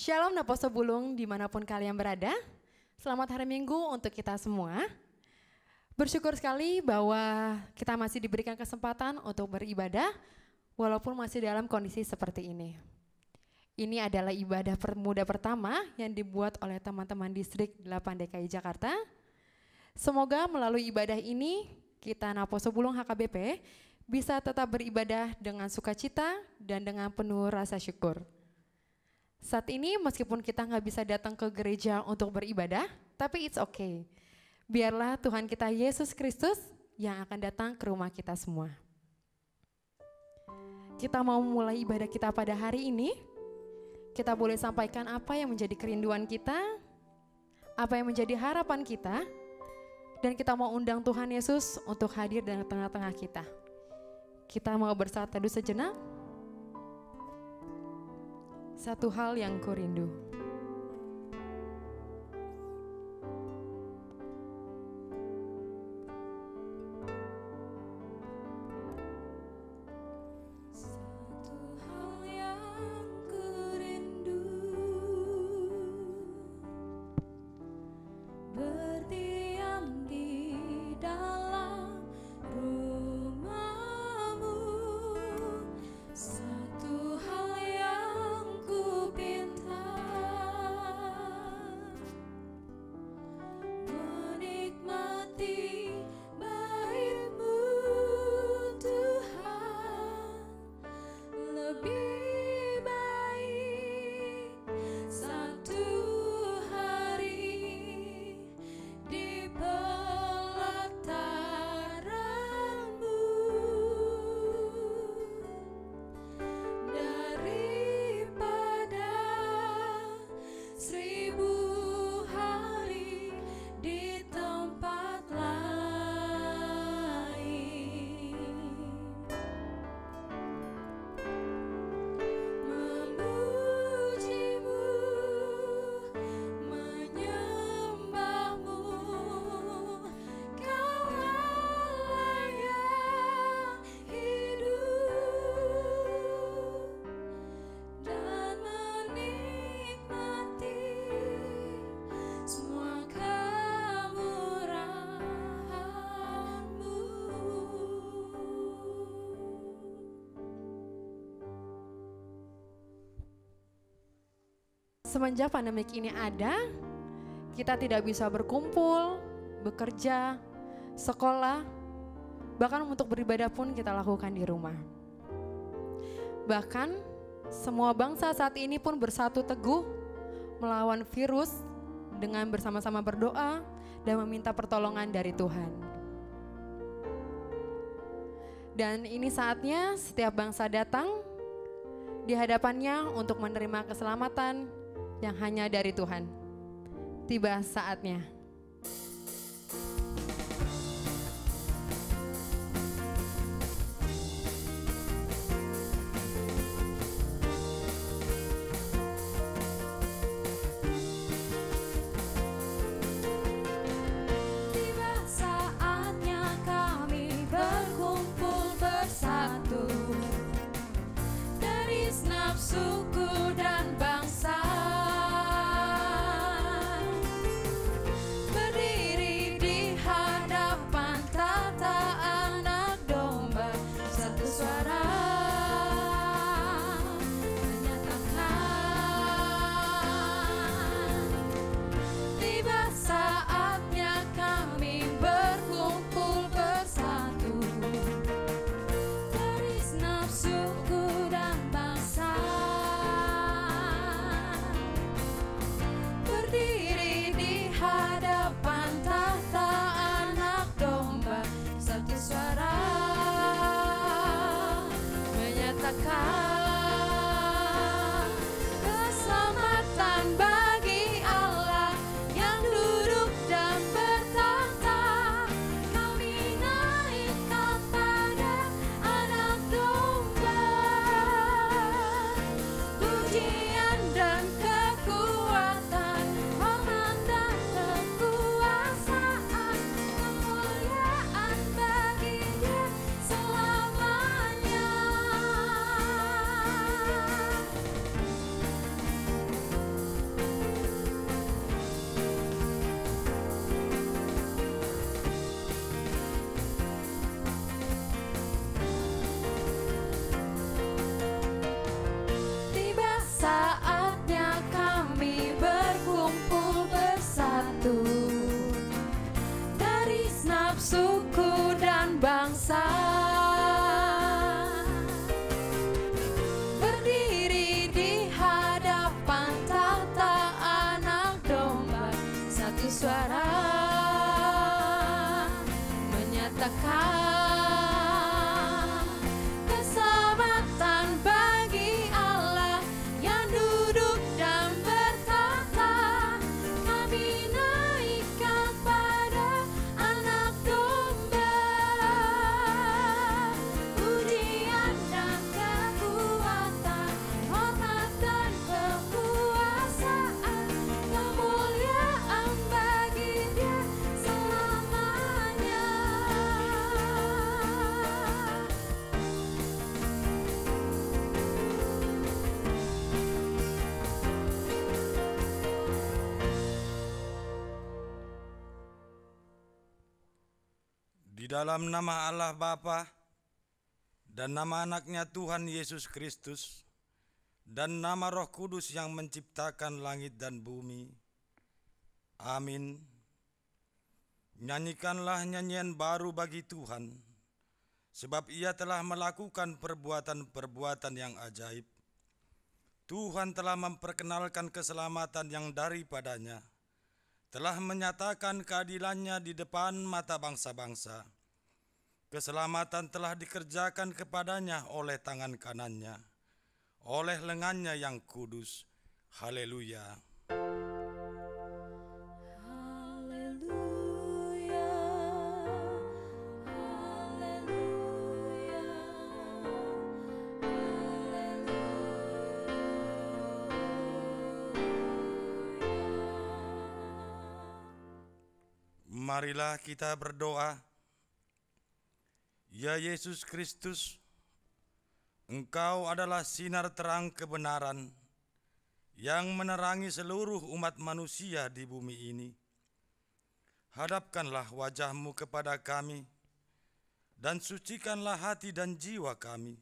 Shalom Naposo Bulung dimanapun kalian berada. Selamat hari Minggu untuk kita semua. Bersyukur sekali bahwa kita masih diberikan kesempatan untuk beribadah walaupun masih dalam kondisi seperti ini. Ini adalah ibadah permuda pertama yang dibuat oleh teman-teman distrik 8 DKI Jakarta. Semoga melalui ibadah ini kita Naposo Bulung HKBP bisa tetap beribadah dengan sukacita dan dengan penuh rasa syukur. Saat ini meskipun kita nggak bisa datang ke gereja untuk beribadah, tapi it's okay. Biarlah Tuhan kita Yesus Kristus yang akan datang ke rumah kita semua. Kita mau mulai ibadah kita pada hari ini. Kita boleh sampaikan apa yang menjadi kerinduan kita, apa yang menjadi harapan kita, dan kita mau undang Tuhan Yesus untuk hadir di tengah-tengah kita. Kita mau bersatu teduh sejenak. Satu hal yang ku rindu. Semenjak pandemik ini ada, kita tidak bisa berkumpul, bekerja, sekolah, bahkan untuk beribadah pun kita lakukan di rumah. Bahkan semua bangsa saat ini pun bersatu teguh melawan virus dengan bersama-sama berdoa dan meminta pertolongan dari Tuhan. Dan ini saatnya setiap bangsa datang di hadapannya untuk menerima keselamatan yang hanya dari Tuhan. Tiba saatnya. Tiba saatnya kami berkumpul bersatu dari segenap suku dan bangsa. Keselamatan bagi Allah yang duduk dan bertahta. Kami naikkan pada Anak Domba. Pujian dan kekuatan, hormat dan kekuasaan, kemuliaan bagi Dia selamanya. dalam nama Allah Bapa dan nama anaknya Tuhan Yesus Kristus dan nama Roh Kudus yang menciptakan langit dan bumi. Amin. Nyanyikanlah nyanyian baru bagi Tuhan, sebab Ia telah melakukan perbuatan-perbuatan yang ajaib. Tuhan telah memperkenalkan keselamatan yang daripadanya, telah menyatakan keadilannya di depan mata bangsa-bangsa. Keselamatan telah dikerjakan kepadanya oleh tangan kanannya, oleh lengannya yang kudus. Haleluya. Marilah kita berdoa. Ya Yesus Kristus, Engkau adalah sinar terang kebenaran yang menerangi seluruh umat manusia di bumi ini. Hadapkanlah wajah-Mu kepada kami dan sucikanlah hati dan jiwa kami,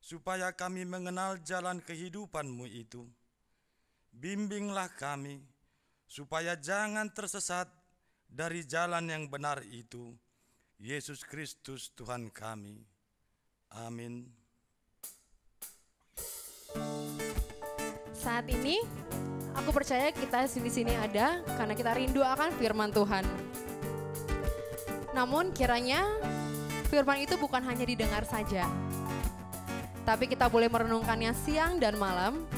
supaya kami mengenal jalan kehidupan-Mu itu. Bimbinglah kami, supaya jangan tersesat dari jalan yang benar itu. Yesus Kristus Tuhan kami. Amin. Saat ini aku percaya kita di sini ada karena kita rindu akan firman Tuhan. Namun kiranya firman itu bukan hanya didengar saja, tapi kita boleh merenungkannya siang dan malam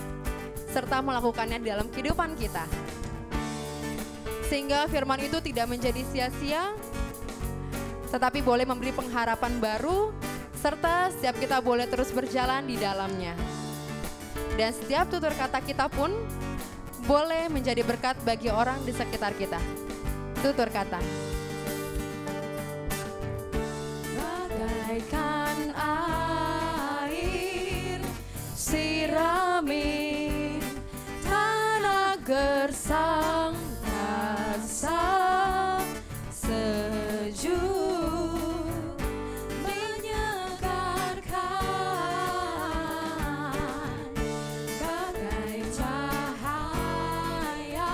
serta melakukannya dalam kehidupan kita. Sehingga firman itu tidak menjadi sia-sia, tetapi boleh memberi pengharapan baru, serta setiap kita boleh terus berjalan di dalamnya. Dan setiap tutur kata kita pun boleh menjadi berkat bagi orang di sekitar kita. Tutur kata. Bagaikan air sirami tanah gersang rasa sejuk menyegarkan bagai cahaya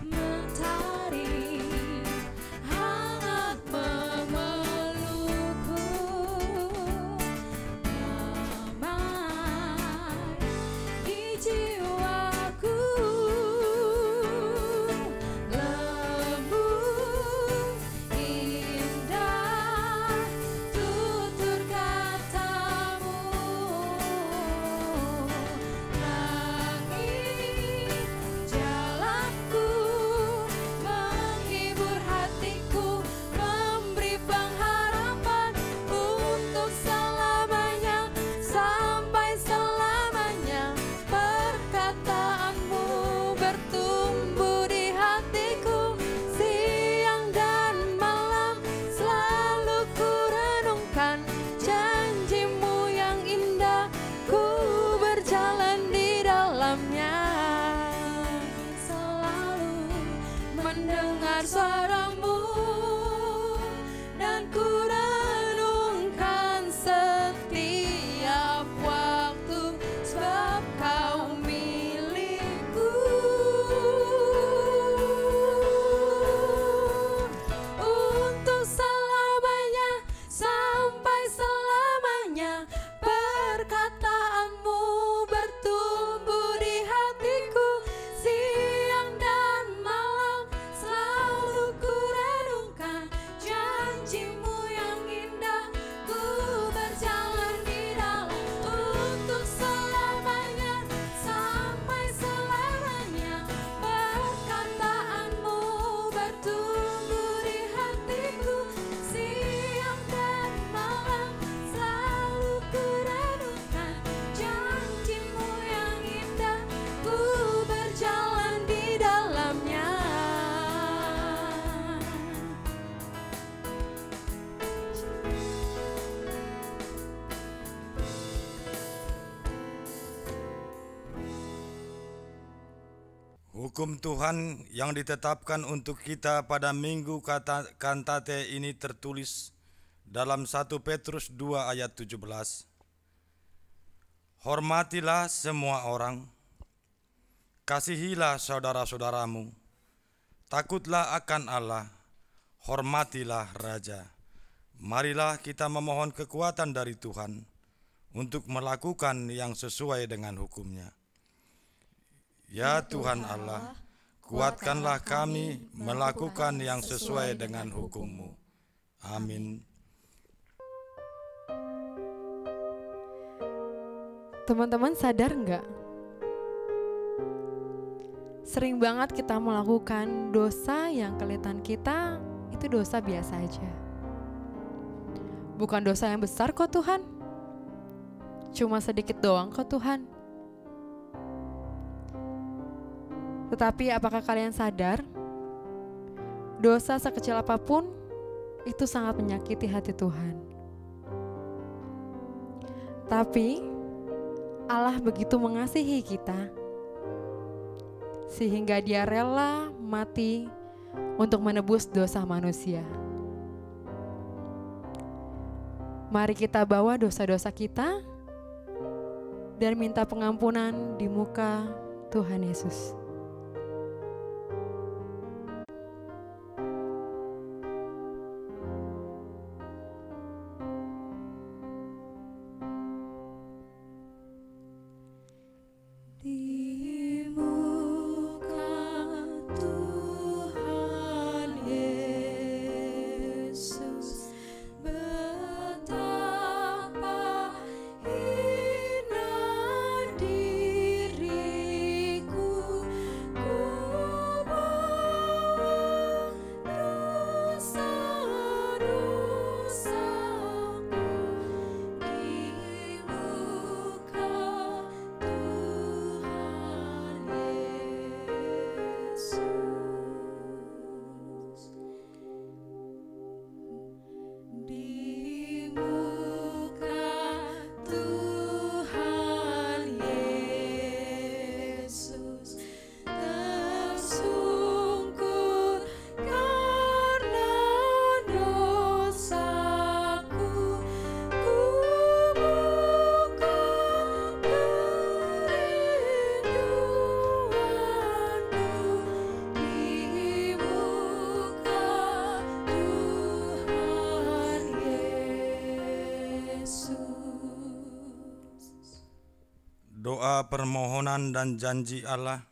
mentari hangat memelukku. Hukum Tuhan yang ditetapkan untuk kita pada minggu kantate ini tertulis dalam 1 Petrus 2 ayat 17. Hormatilah semua orang, kasihilah saudara-saudaramu, takutlah akan Allah, hormatilah Raja. Marilah kita memohon kekuatan dari Tuhan untuk melakukan yang sesuai dengan hukum-Nya. Ya Tuhan Allah, kuatkanlah kami melakukan yang sesuai dengan hukum-Mu. Amin. Teman-teman sadar nggak? Sering banget kita melakukan dosa yang kelihatan kita itu dosa biasa aja. Bukan dosa yang besar kok Tuhan. Cuma sedikit doang kok Tuhan. Tetapi apakah kalian sadar? Dosa sekecil apapun itu sangat menyakiti hati Tuhan. Tapi Allah begitu mengasihi kita sehingga Dia rela mati untuk menebus dosa manusia. Mari kita bawa dosa-dosa kita dan minta pengampunan di muka Tuhan Yesus. Doa permohonan dan janji Allah.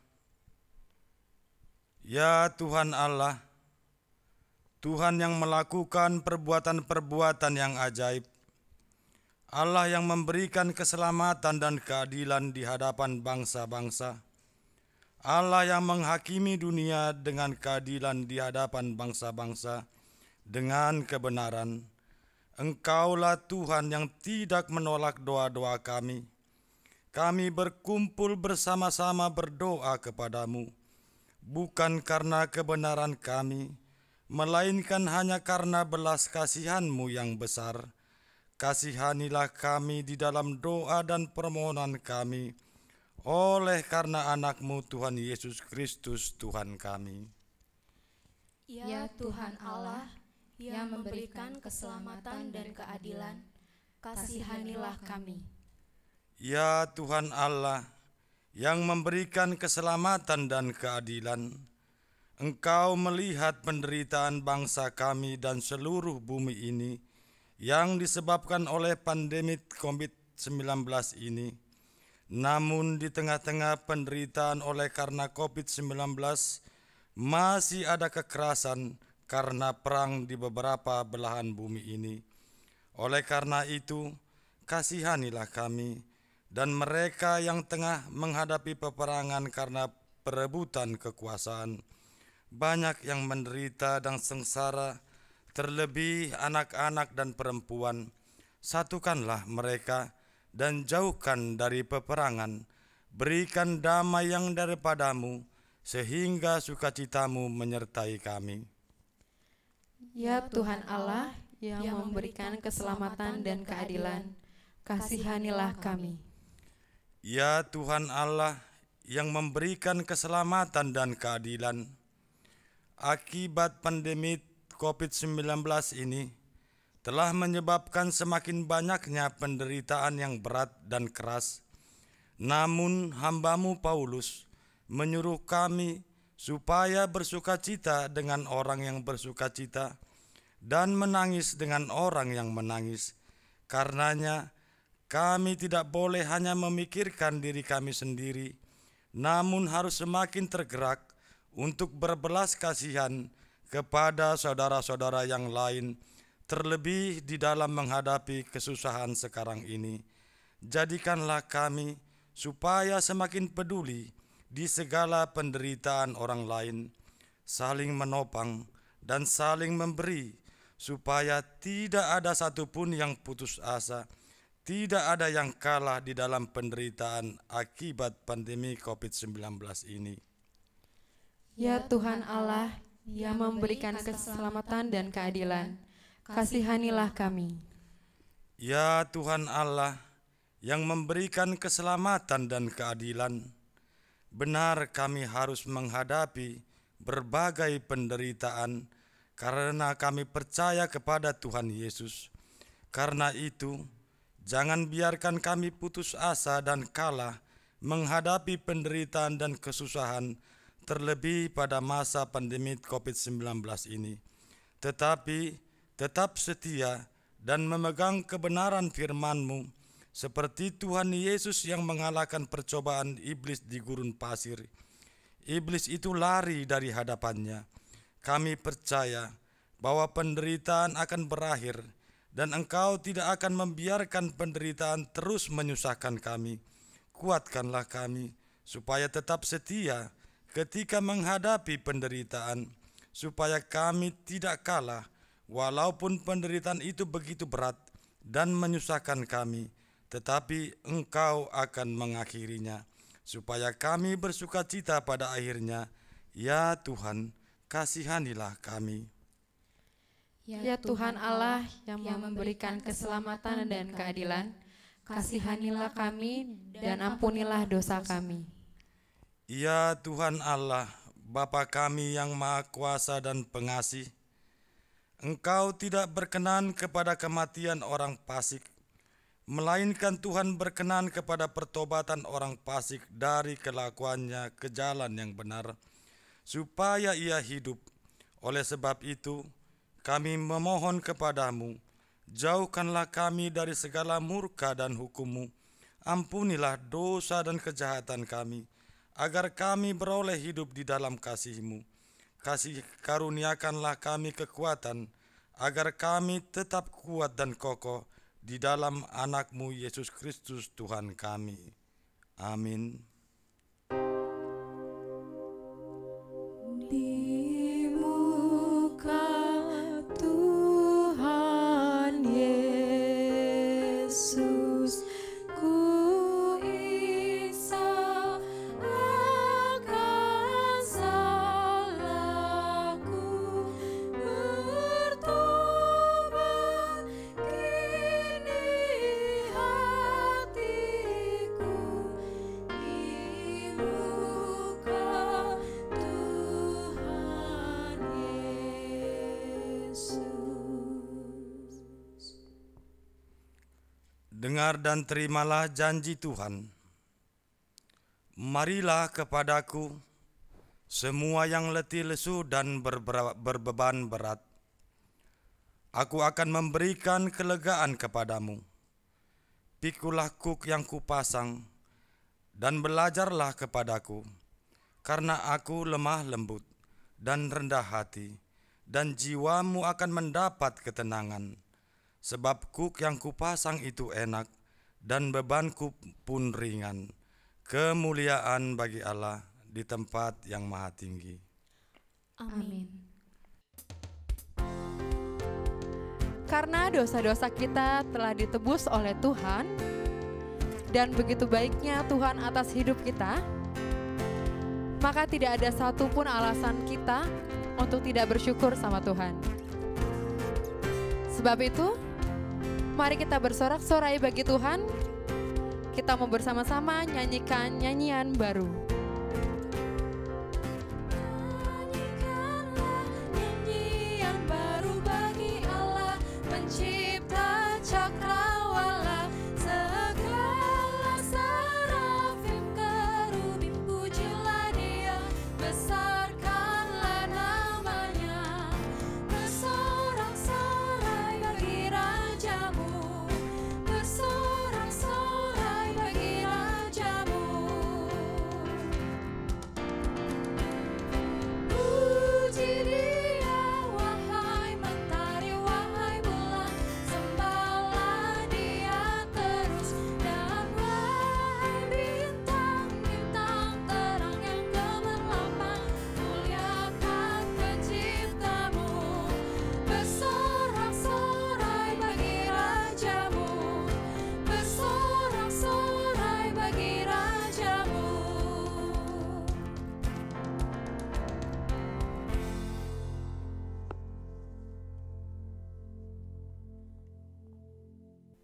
Ya Tuhan Allah, Tuhan yang melakukan perbuatan-perbuatan yang ajaib, Allah yang memberikan keselamatan dan keadilan di hadapan bangsa-bangsa, Allah yang menghakimi dunia dengan keadilan di hadapan bangsa-bangsa dengan kebenaran. Engkaulah Tuhan yang tidak menolak doa-doa kami. Kami berkumpul bersama-sama berdoa kepadamu, bukan karena kebenaran kami, melainkan hanya karena belas kasihan-Mu yang besar. Kasihanilah kami di dalam doa dan permohonan kami, oleh karena anak-Mu Tuhan Yesus Kristus Tuhan kami. Ya Tuhan Allah, yang memberikan keselamatan dan keadilan, kasihanilah kami. Ya Tuhan Allah, yang memberikan keselamatan dan keadilan, Engkau melihat penderitaan bangsa kami dan seluruh bumi ini yang disebabkan oleh pandemi COVID-19 ini. Namun di tengah-tengah penderitaan oleh karena COVID-19, masih ada kekerasan karena perang di beberapa belahan bumi ini. Oleh karena itu, kasihanilah kami dan mereka yang tengah menghadapi peperangan karena perebutan kekuasaan. Banyak yang menderita dan sengsara, terlebih anak-anak dan perempuan. Satukanlah mereka dan jauhkan dari peperangan. Berikan damai yang daripada-Mu, sehingga sukacita-Mu menyertai kami. Ya Tuhan Allah, yang memberikan keselamatan dan keadilan, kasihanilah kami. Ya Tuhan Allah, yang memberikan keselamatan dan keadilan. Akibat pandemi COVID-19 ini telah menyebabkan semakin banyaknya penderitaan yang berat dan keras. Namun hamba-Mu Paulus menyuruh kami supaya bersukacita dengan orang yang bersukacita dan menangis dengan orang yang menangis. Karenanya kami tidak boleh hanya memikirkan diri kami sendiri, namun harus semakin tergerak untuk berbelas kasihan kepada saudara-saudara yang lain, terlebih di dalam menghadapi kesusahan sekarang ini. Jadikanlah kami supaya semakin peduli di segala penderitaan orang lain, saling menopang dan saling memberi, supaya tidak ada satupun yang putus asa, tidak ada yang kalah di dalam penderitaan akibat pandemi COVID-19 ini. Ya Tuhan Allah yang memberikan keselamatan dan keadilan, kasihanilah kami. Ya Tuhan Allah yang memberikan keselamatan dan keadilan, benar kami harus menghadapi berbagai penderitaan karena kami percaya kepada Tuhan Yesus. Karena itu, jangan biarkan kami putus asa dan kalah menghadapi penderitaan dan kesusahan, terlebih pada masa pandemi COVID-19 ini. Tetapi tetap setia dan memegang kebenaran firman-Mu, seperti Tuhan Yesus yang mengalahkan percobaan iblis di gurun pasir. Iblis itu lari dari hadapannya. Kami percaya bahwa penderitaan akan berakhir dan Engkau tidak akan membiarkan penderitaan terus menyusahkan kami. Kuatkanlah kami supaya tetap setia ketika menghadapi penderitaan, supaya kami tidak kalah walaupun penderitaan itu begitu berat dan menyusahkan kami, tetapi Engkau akan mengakhirinya, supaya kami bersukacita pada akhirnya. Ya Tuhan, kasihanilah kami. Ya Tuhan Allah yang memberikan keselamatan dan keadilan, kasihanilah kami dan ampunilah dosa kami. Ya Tuhan Allah, Bapa kami yang Maha Kuasa dan Pengasih, Engkau tidak berkenan kepada kematian orang fasik, melainkan Tuhan berkenan kepada pertobatan orang fasik dari kelakuannya ke jalan yang benar, supaya ia hidup. Oleh sebab itu, kami memohon kepadamu, jauhkanlah kami dari segala murka dan hukum-Mu, ampunilah dosa dan kejahatan kami, agar kami beroleh hidup di dalam kasih-Mu. Karuniakanlah kami kekuatan, agar kami tetap kuat dan kokoh di dalam anak-Mu Yesus Kristus Tuhan kami. Amin. Di muka Tuhan Yesus, ku insaf akan salahku, bertobat kini hatiku, di muka Tuhan Yesus. Dengar dan terimalah janji Tuhan. Marilah kepadaku semua yang letih lesu dan berbeban berat. Aku akan memberikan kelegaan kepadamu. Pikulah kuk yang kupasang dan belajarlah kepadaku, karena aku lemah lembut dan rendah hati, dan jiwamu akan mendapat ketenangan. Sebab kuk yang kupasang itu enak, dan bebanku pun ringan. Kemuliaan bagi Allah di tempat yang maha tinggi. Amin. Karena dosa-dosa kita telah ditebus oleh Tuhan, dan begitu baiknya Tuhan atas hidup kita, maka tidak ada satupun alasan kita untuk tidak bersyukur sama Tuhan. Sebab itu, mari kita bersorak-sorai bagi Tuhan. Kita mau bersama-sama nyanyikan nyanyian baru.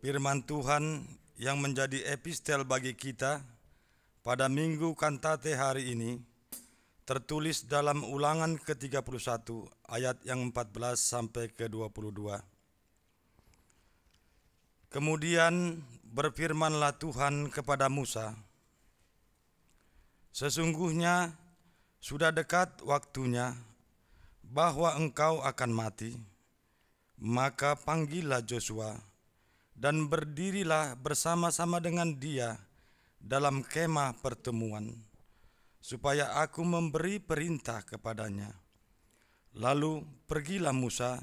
Firman Tuhan yang menjadi epistel bagi kita pada Minggu Kantate hari ini tertulis dalam Ulangan ke-31 ayat yang 14 sampai ke-22. Kemudian berfirmanlah Tuhan kepada Musa, "Sesungguhnya sudah dekat waktunya bahwa engkau akan mati, maka panggillah Yosua dan berdirilah bersama-sama dengan dia dalam kemah pertemuan, supaya aku memberi perintah kepadanya." Lalu pergilah Musa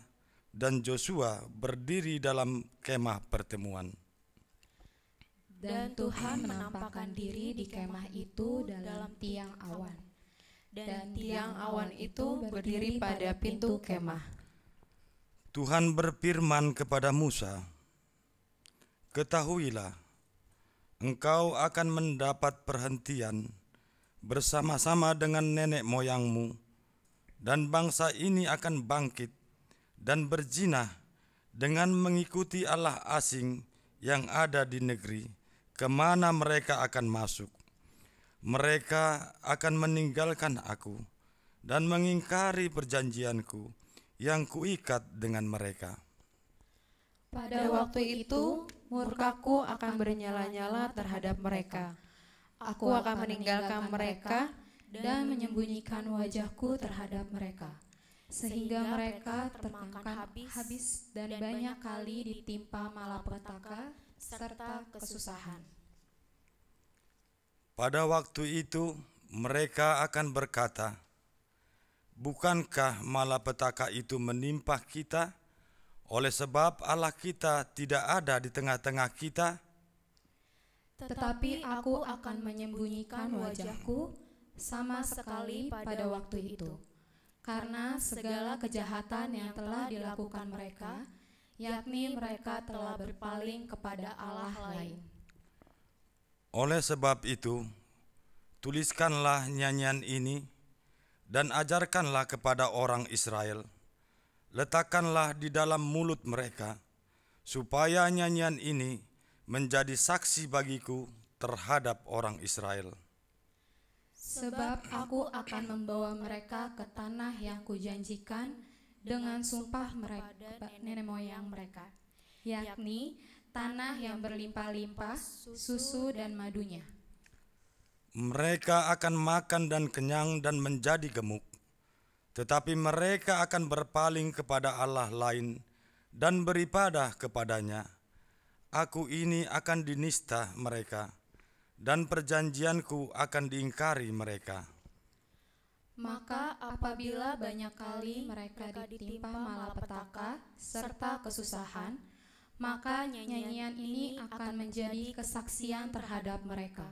dan Yosua berdiri dalam kemah pertemuan. Dan Tuhan menampakkan diri di kemah itu dalam tiang awan. Dan Tiang awan itu berdiri pada pintu kemah. Tuhan berfirman kepada Musa, "Ketahuilah, engkau akan mendapat perhentian bersama-sama dengan nenek moyangmu, dan bangsa ini akan bangkit dan berzinah dengan mengikuti allah asing yang ada di negeri kemana mereka akan masuk. Mereka akan meninggalkan aku dan mengingkari perjanjianku yang kuikat dengan mereka. Pada waktu itu, murkaku akan bernyala-nyala terhadap mereka. Aku akan meninggalkan mereka dan menyembunyikan wajahku terhadap mereka, sehingga mereka termakan habis dan banyak kali ditimpa malapetaka serta kesusahan. Pada waktu itu mereka akan berkata, bukankah malapetaka itu menimpa kita oleh sebab Allah kita tidak ada di tengah-tengah kita? Tetapi aku akan menyembunyikan wajahku sama sekali pada waktu itu, karena segala kejahatan yang telah dilakukan mereka, yakni mereka telah berpaling kepada Allah lain. Oleh sebab itu, tuliskanlah nyanyian ini dan ajarkanlah kepada orang Israel. Letakkanlah di dalam mulut mereka, supaya nyanyian ini menjadi saksi bagiku terhadap orang Israel. Sebab aku akan membawa mereka ke tanah yang kujanjikan dengan sumpah mereka nenek moyang mereka, yakni tanah yang berlimpah-limpah susu dan madunya. Mereka akan makan dan kenyang dan menjadi gemuk, tetapi mereka akan berpaling kepada Allah lain dan beribadah kepadanya. Aku ini akan dinista mereka, dan perjanjianku akan diingkari mereka. Maka apabila banyak kali mereka ditimpa malapetaka serta kesusahan, maka nyanyian ini akan menjadi kesaksian terhadap mereka.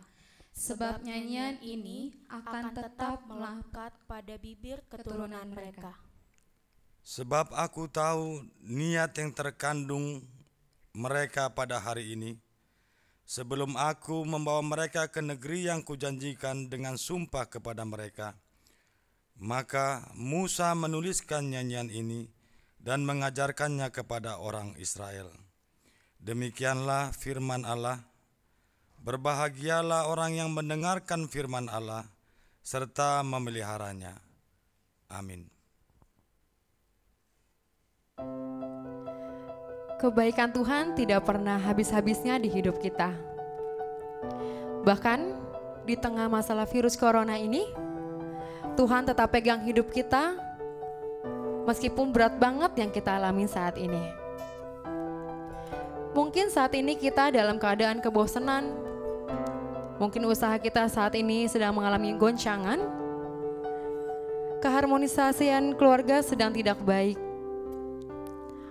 Sebab nyanyian ini akan tetap melekat pada bibir keturunan mereka. Sebab aku tahu niat yang terkandung mereka pada hari ini, sebelum aku membawa mereka ke negeri yang kujanjikan dengan sumpah kepada mereka. Maka Musa menuliskan nyanyian ini dan mengajarkannya kepada orang Israel. Demikianlah firman Allah. Berbahagialah orang yang mendengarkan firman Allah serta memeliharanya. Amin. Kebaikan Tuhan tidak pernah habis-habisnya di hidup kita. Bahkan di tengah masalah virus corona ini, Tuhan tetap pegang hidup kita meskipun berat banget yang kita alami saat ini. Mungkin saat ini kita dalam keadaan kebosanan, mungkin usaha kita saat ini sedang mengalami goncangan, keharmonisasian keluarga sedang tidak baik,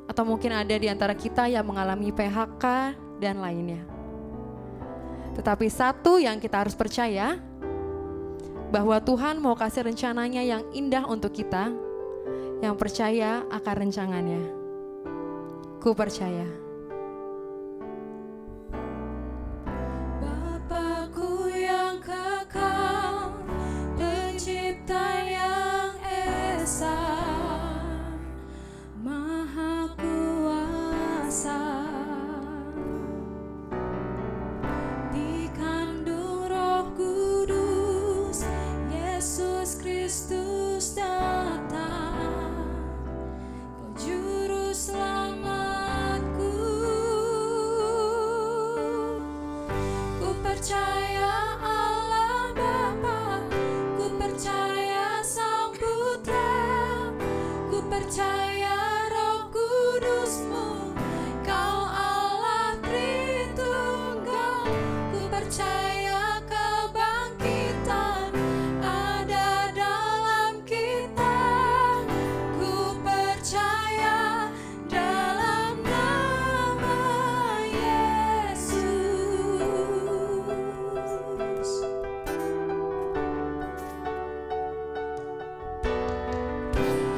atau mungkin ada di antara kita yang mengalami PHK dan lainnya. Tetapi satu yang kita harus percaya, bahwa Tuhan mau kasih rencananya yang indah untuk kita, yang percaya akan rencangannya. Ku percaya. Bapa-Ku yang kekal, Pencipta yang esa, Maha Kuasa, percaya kebangkitan ada dalam kita. Ku percaya dalam nama Yesus.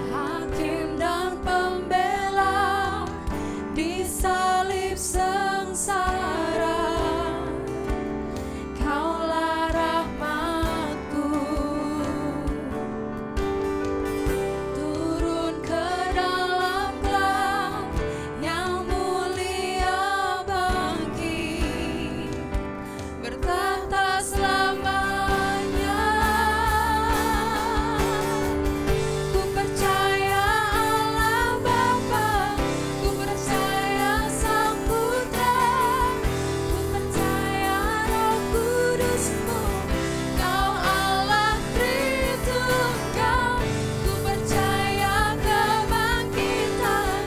Hakim dan pembela di salib sengsara, Kaulah rahmat-Ku. Turun ke dalam gelap yang mulia, bangkit bertahta selamanya. Ku percaya Allah Bapa, ku percaya Sang Putra, ku percaya Roh Kudus-Mu, Kau Allah Tritunggal. Ku percaya kebangkitan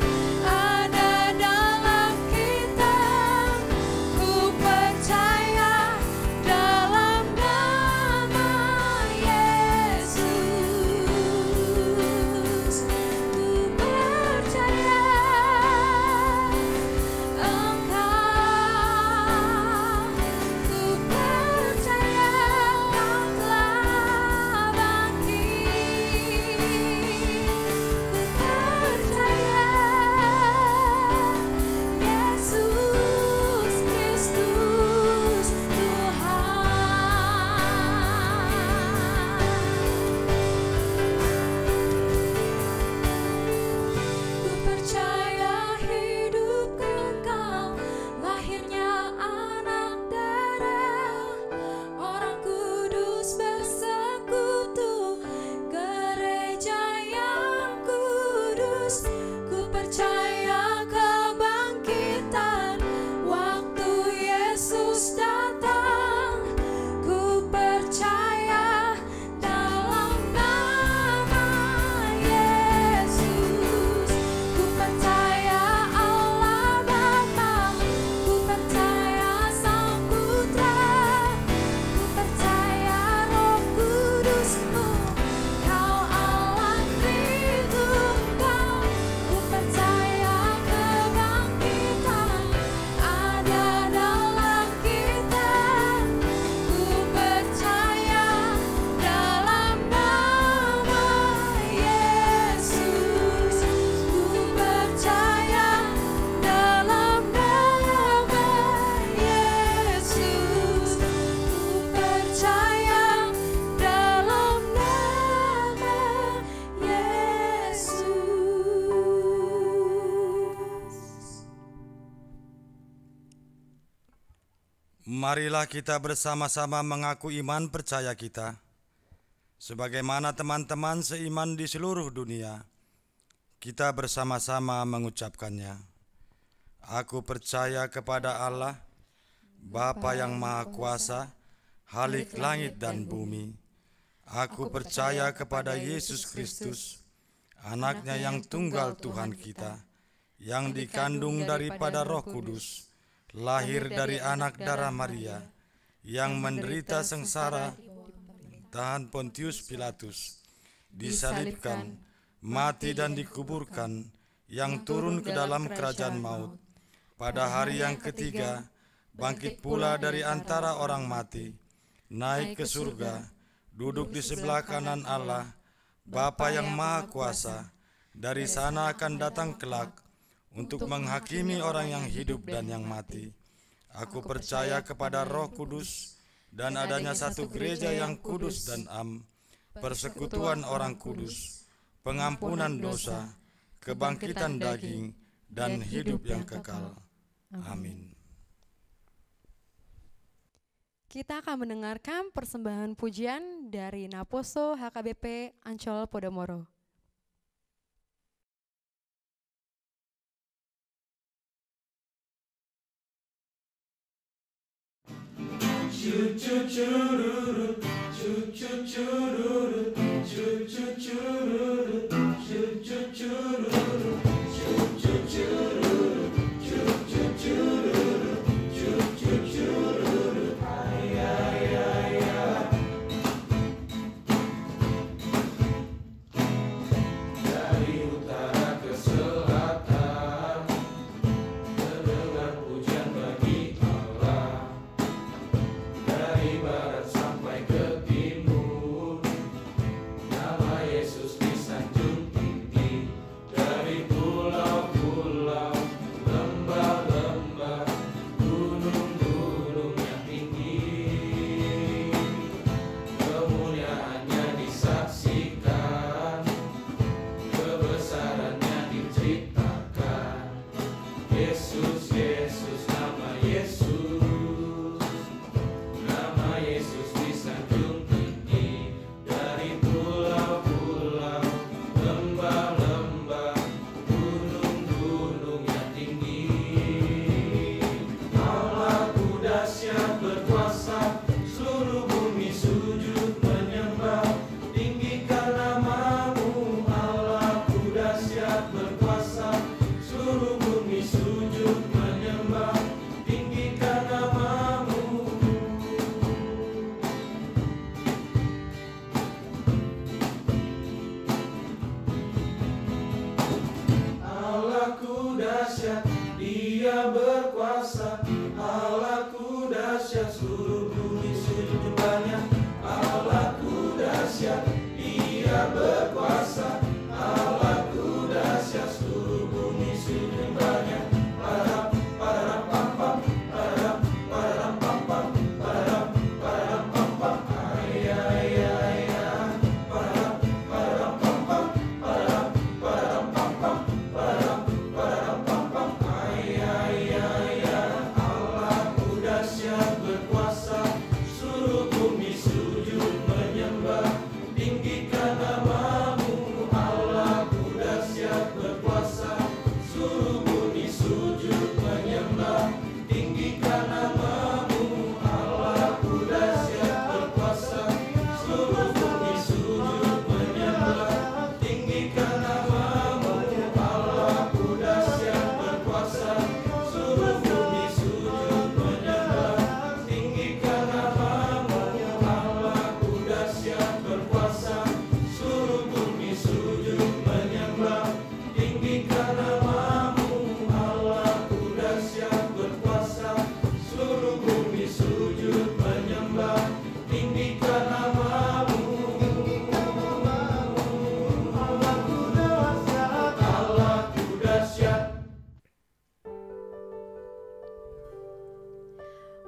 ada dalam kita. Ku percaya dalam nama Yesus. Ku percaya Engkau. Ku percaya Engkau telah bangkit. Ku percaya Yesus Kristus Tuhan. Ku percaya hidup kekal, lahirnya anak darah, orang kudus bersekutu, gereja yang kudus. Ku percaya kebangkitan waktu Yesus datang. Ku percaya dalam nama Yesus. Ku percaya Allah Bapa, ku percaya Sang Putra, ku percaya Roh Kudus-Mu, Kau Allah Tritunggal. Ku percaya kebangkitan ada dalam kita. Ku percaya dalam nama Yesus. Ku percaya dalam nama Yesus. Ku percaya dalam nama Yesus. Marilah kita bersama-sama mengaku iman percaya kita, sebagaimana teman-teman seiman di seluruh dunia. Kita bersama-sama mengucapkannya. Aku percaya kepada Allah, Bapa yang Maha Kuasa, Halik langit dan bumi. Aku percaya kepada Yesus Kristus, Anaknya yang tunggal Tuhan kita, yang dikandung daripada Roh Kudus, lahir dari anak darah Maria, yang menderita sengsara tahan Pontius Pilatus, disalibkan, mati dan dikuburkan, yang turun ke dalam kerajaan maut. Pada hari yang ketiga, bangkit pula dari antara orang mati, naik ke surga, duduk di sebelah kanan Allah, Bapa yang Maha Kuasa. Dari sana akan datang kelak untuk menghakimi orang yang hidup dan yang mati. Aku percaya kepada Roh Kudus dan adanya satu gereja yang kudus dan persekutuan orang kudus, pengampunan dosa, kebangkitan daging, dan hidup yang kekal. Amin. Kita akan mendengarkan persembahan pujian dari Naposo HKBP Ancol Podomoro.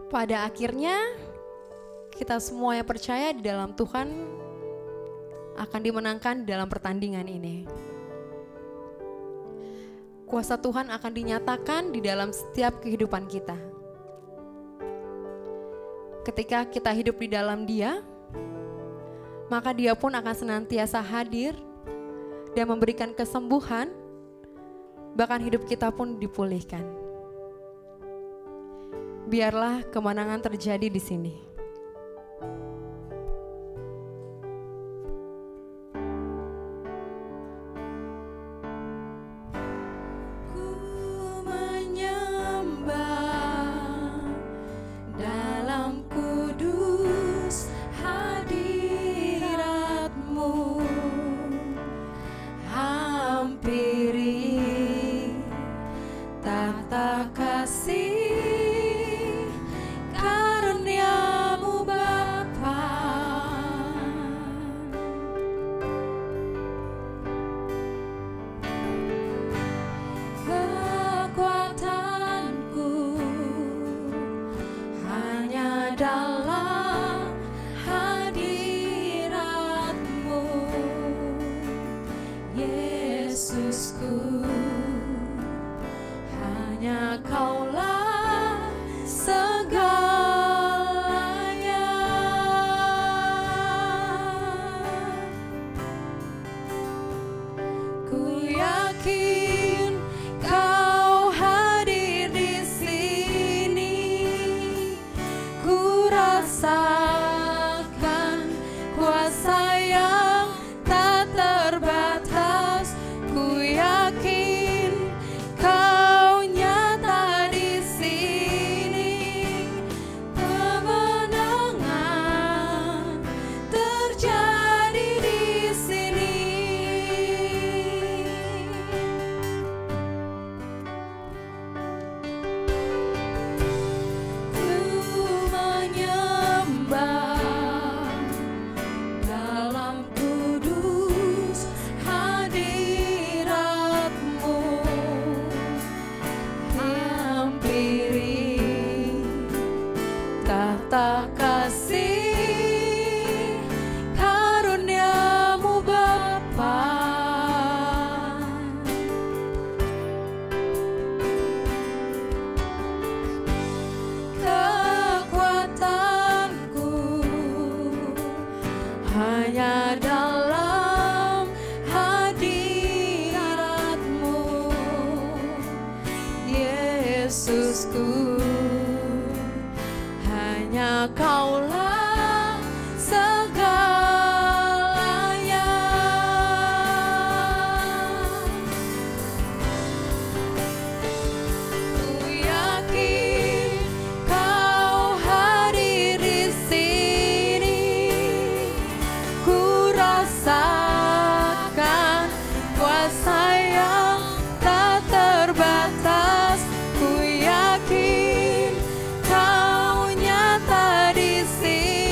Pada akhirnya, kita semua yang percaya di dalam Tuhan akan dimenangkan dalam pertandingan ini. Kuasa Tuhan akan dinyatakan di dalam setiap kehidupan kita. Ketika kita hidup di dalam Dia, maka Dia pun akan senantiasa hadir dan memberikan kesembuhan, bahkan hidup kita pun dipulihkan. Biarlah kemenangan terjadi di sini. Yesusku, hanya Kaulah segalanya. Ku yakin Kau hadir di sini, ku rasakan kuasa yang tak terbatas. Ku yakin Kau nyata di sini.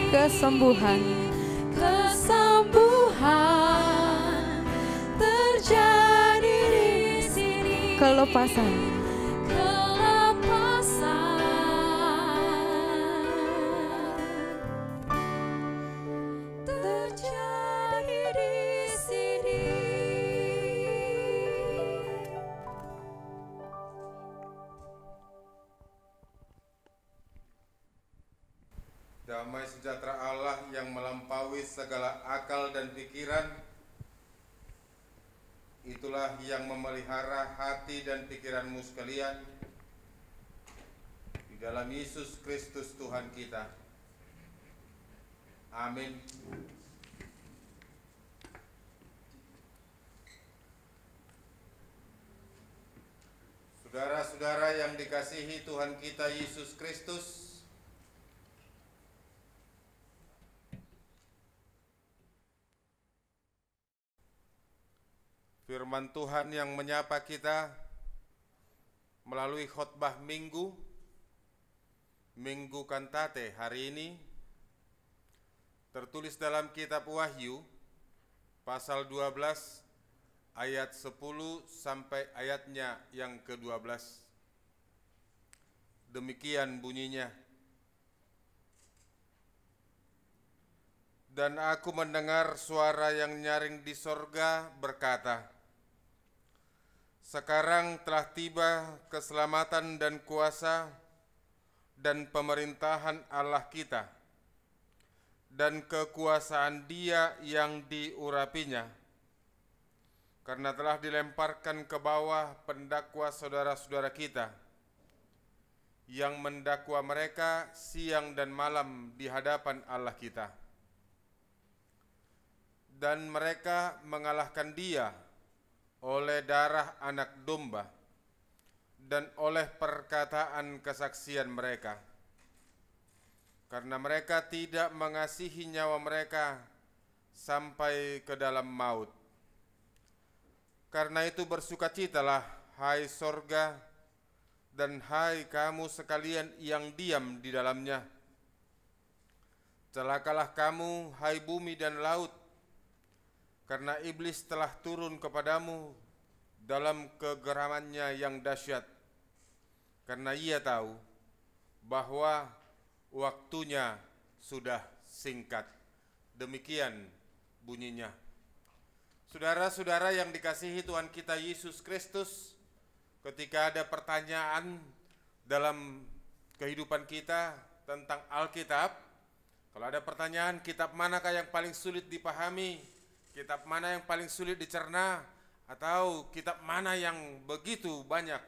kesembuhan terjadi di sini. kelepasan terjadi di sini. Damai sejahtera Allah yang melampaui segala akal dan pikiran, itulah yang memelihara hati dan pikiranmu sekalian di dalam Yesus Kristus Tuhan kita. Amin. Saudara-saudara yang dikasihi Tuhan kita Yesus Kristus, firman Tuhan yang menyapa kita melalui khotbah Minggu Kantate hari ini tertulis dalam kitab Wahyu pasal 12 ayat 10 sampai ayatnya yang ke-12. Demikian bunyinya. Dan aku mendengar suara yang nyaring di sorga berkata, sekarang telah tiba keselamatan dan kuasa dan pemerintahan Allah kita dan kekuasaan Dia yang diurapinya, karena telah dilemparkan ke bawah pendakwa saudara-saudara kita yang mendakwa mereka siang dan malam di hadapan Allah kita. Dan mereka mengalahkan Dia oleh darah anak domba dan oleh perkataan kesaksian mereka, karena mereka tidak mengasihi nyawa mereka sampai ke dalam maut. Karena itu bersukacitalah, hai sorga, dan hai kamu sekalian yang diam di dalamnya. Celakalah kamu, hai bumi dan laut, karena iblis telah turun kepadamu dalam kegeramannya yang dahsyat, karena ia tahu bahwa waktunya sudah singkat. Demikian bunyinya. Saudara-saudara yang dikasihi Tuhan kita Yesus Kristus, ketika ada pertanyaan dalam kehidupan kita tentang Alkitab, kalau ada pertanyaan kitab manakah yang paling sulit dipahami, kitab mana yang paling sulit dicerna, atau kitab mana yang begitu banyak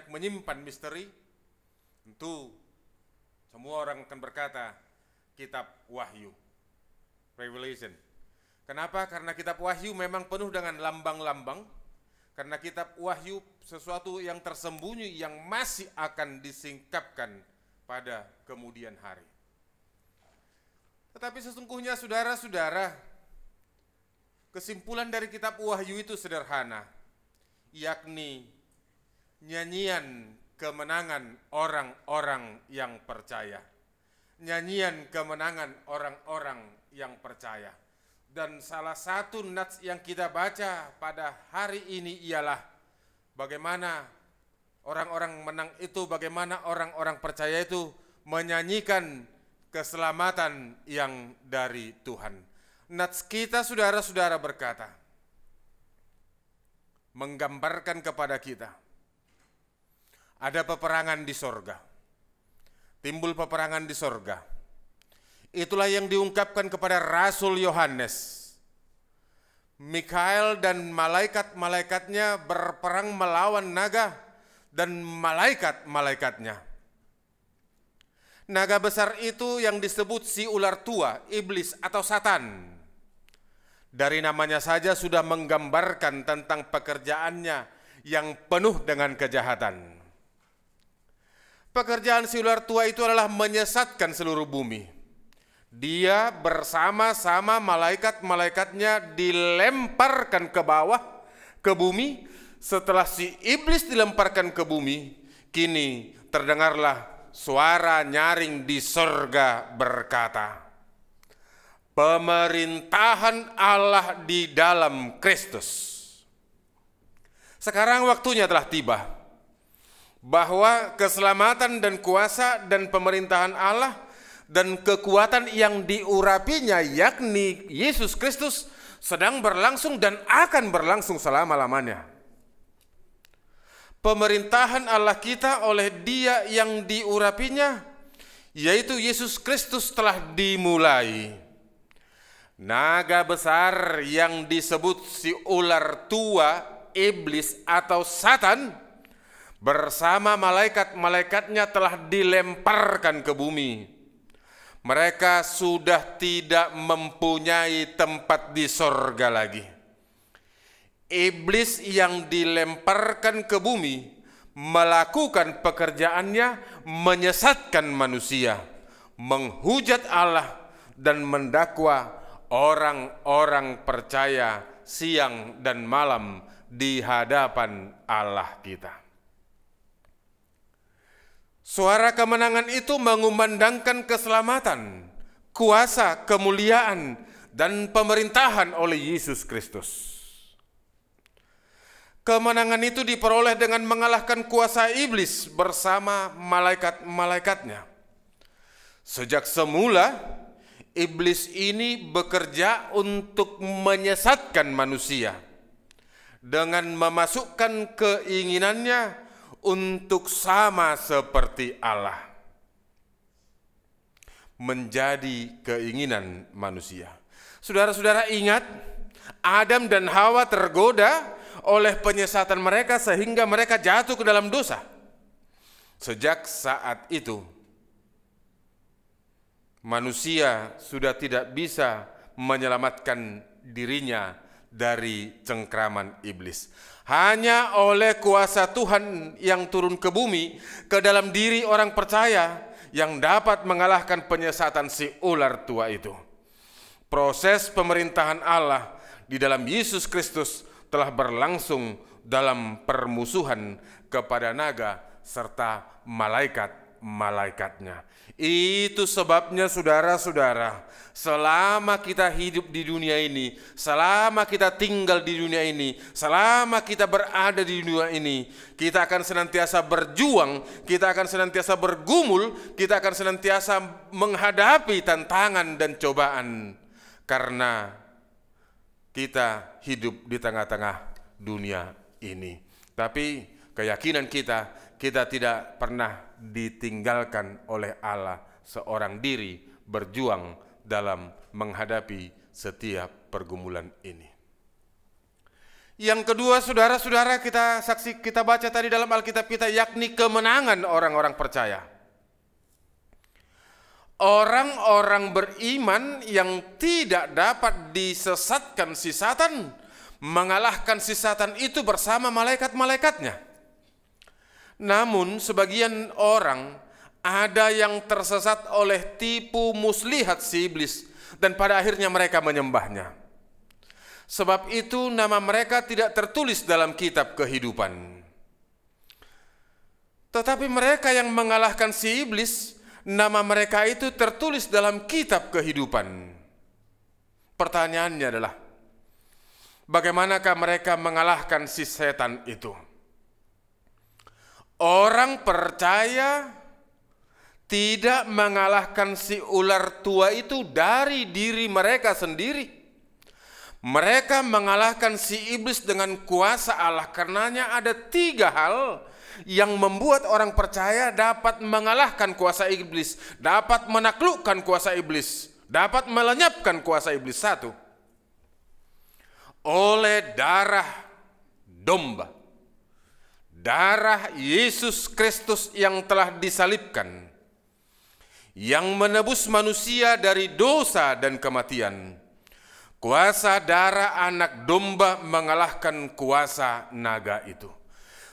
menyimpan misteri, tentu semua orang akan berkata kitab Wahyu, Revelation. Kenapa? Karena kitab Wahyu memang penuh dengan lambang-lambang, karena kitab Wahyu sesuatu yang tersembunyi yang masih akan disingkapkan pada kemudian hari. Tetapi sesungguhnya saudara-saudara, kesimpulan dari kitab Wahyu itu sederhana, yakni nyanyian kemenangan orang-orang yang percaya. Nyanyian kemenangan orang-orang yang percaya. Dan salah satu nats yang kita baca pada hari ini ialah bagaimana orang-orang menang itu, bagaimana orang-orang percaya itu menyanyikan keselamatan yang dari Tuhan. Nats kita saudara-saudara berkata, menggambarkan kepada kita, ada peperangan di sorga. Timbul peperangan di sorga. Itulah yang diungkapkan kepada Rasul Yohanes. Mikael dan malaikat-malaikatnya berperang melawan naga dan malaikat-malaikatnya. Naga besar itu yang disebut si ular tua, iblis atau Satan. Dari namanya saja sudah menggambarkan tentang pekerjaannya yang penuh dengan kejahatan. Pekerjaan si ular tua itu adalah menyesatkan seluruh bumi. Dia bersama-sama malaikat-malaikatnya dilemparkan ke bawah, ke bumi. Setelah si iblis dilemparkan ke bumi, kini terdengarlah suara nyaring di sorga berkata, pemerintahan Allah di dalam Kristus. Sekarang waktunya telah tiba, bahwa keselamatan dan kuasa dan pemerintahan Allah dan kekuatan yang diurapinya, yakni Yesus Kristus, sedang berlangsung dan akan berlangsung selama-lamanya. Pemerintahan Allah kita oleh Dia yang diurapinya, yaitu Yesus Kristus, telah dimulai. Naga besar yang disebut si ular tua, iblis atau Satan, bersama malaikat-malaikatnya telah dilemparkan ke bumi. Mereka sudah tidak mempunyai tempat di sorga lagi. Iblis yang dilemparkan ke bumi melakukan pekerjaannya menyesatkan manusia, menghujat Allah, dan mendakwa orang-orang percaya siang dan malam di hadapan Allah kita. Suara kemenangan itu mengumandangkan keselamatan, kuasa, kemuliaan, dan pemerintahan oleh Yesus Kristus. Kemenangan itu diperoleh dengan mengalahkan kuasa iblis bersama malaikat-malaikatnya. Sejak semula, iblis ini bekerja untuk menyesatkan manusia dengan memasukkan keinginannya untuk sama seperti Allah, menjadi keinginan manusia. Saudara-saudara ingat, Adam dan Hawa tergoda oleh penyesatan mereka sehingga mereka jatuh ke dalam dosa. Sejak saat itu, manusia sudah tidak bisa menyelamatkan dirinya dari cengkraman iblis. Hanya oleh kuasa Tuhan yang turun ke bumi, ke dalam diri orang percaya, yang dapat mengalahkan penyesatan si ular tua itu. Proses pemerintahan Allah di dalam Yesus Kristus telah berlangsung dalam permusuhan kepada naga serta malaikat-malaikatnya. Itu sebabnya saudara-saudara, selama kita hidup di dunia ini, selama kita tinggal di dunia ini, selama kita berada di dunia ini, kita akan senantiasa berjuang, kita akan senantiasa bergumul, kita akan senantiasa menghadapi tantangan dan cobaan, karena kita hidup di tengah-tengah dunia ini. Tapi keyakinan kita tidak pernah ditinggalkan oleh Allah seorang diri berjuang dalam menghadapi setiap pergumulan ini. Yang kedua, saudara-saudara, kita baca tadi dalam Alkitab kita, yakni kemenangan orang-orang percaya. Orang-orang beriman yang tidak dapat disesatkan si Satan, mengalahkan si Satan itu bersama malaikat-malaikatnya. Namun sebagian orang ada yang tersesat oleh tipu muslihat si iblis, dan pada akhirnya mereka menyembahnya. Sebab itu nama mereka tidak tertulis dalam kitab kehidupan. Tetapi mereka yang mengalahkan si iblis, nama mereka itu tertulis dalam kitab kehidupan. Pertanyaannya adalah, bagaimanakah mereka mengalahkan si setan itu? Orang percaya tidak mengalahkan si ular tua itu dari diri mereka sendiri. Mereka mengalahkan si iblis dengan kuasa Allah. Karenanya ada 3 hal yang membuat orang percaya dapat mengalahkan kuasa iblis, dapat menaklukkan kuasa iblis, dapat melenyapkan kuasa iblis. 1, oleh darah domba, darah Yesus Kristus yang telah disalibkan, yang menebus manusia dari dosa dan kematian. Kuasa darah anak domba mengalahkan kuasa naga itu.